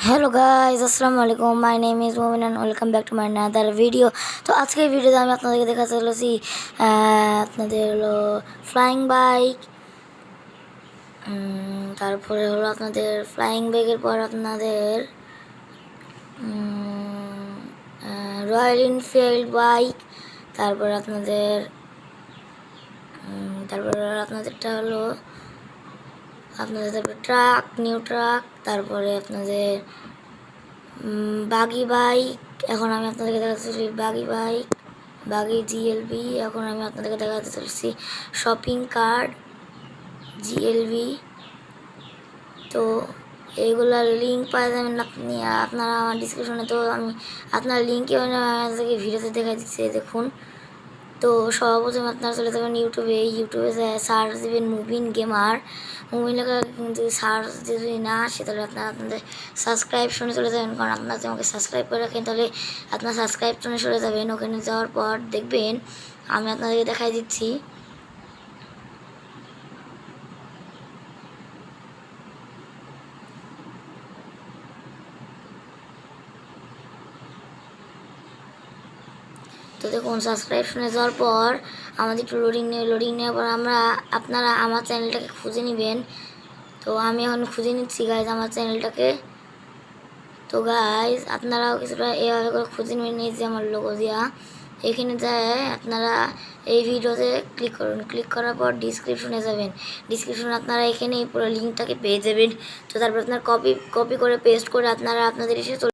Hello guys, আসসালামু আলাইকুম। My name is মোমিন and welcome back to my another video. তো আজকের ভিডিওতে আমি আপনাদেরকে দেখাতে চলেছি আপনাদের হলো ফ্লাইং বাইক, তারপরে হলো আপনাদের ফ্লাইং বাইকের পর আপনাদের রয়্যাল এনফিল্ড বাইক, তারপরে আপনাদেরটা হলো তারপরে ট্রাক, নিউ ট্রাক, তারপরে আপনাদের বাগি বাইক। এখন আমি আপনাদেরকে দেখাতে চলেছি বাগি জিএলবি। এখন আমি আপনাদেরকে দেখাতে চলেছি শপিং কার্ট জিএলবি। তো এইগুলার লিঙ্ক পাওয়া যাবেন আপনারা আমার ডিসক্রিপশনে। তো আমি আপনার লিঙ্কে আপনাদেরকে ভিডিওতে দেখা দিচ্ছি, দেখুন। তো সর্বপ্রথম আপনারা চলে যাবেন ইউটিউবে সার্চ দেবেন মুভিন গেমার। মুভি লেখা কিন্তু সার্চ যদি না আসে তাহলে আপনাদের সাবস্ক্রাইবশনে চলে যাবেন, কারণ আপনারা যদি আমাকে সাবস্ক্রাইব করে রাখেন তাহলে আপনার সাবস্ক্রাইবশনে চলে যাবেন। ওখানে যাওয়ার পর দেখবেন আমি আপনাদেরকে দেখাই দিচ্ছি। তো দেখুন, সাবস্ক্রাইবশনে যাওয়ার পর আমাদের একটু লোডিং নেওয়ার পর আপনারা আমার চ্যানেলটাকে খুঁজে নেবেন। তো আমি এখন খুঁজে নিচ্ছি গাইজ আমার চ্যানেলটাকে। তো গাইজ আপনারাও কিছুটা এভাবে করে খুঁজে নেবেন, এই যে আমার লোগো দেওয়া। এখানে যায় আপনারা এই ভিডিওতে ক্লিক করুন। ক্লিক করার পর ডিসক্রিপশনে যাবেন। ডিসক্রিপশনে আপনারা এখানে পুরো লিঙ্কটাকে পেয়ে যাবেন। তো তারপর আপনার কপি করে পেস্ট করে আপনারা আপনাদের এসে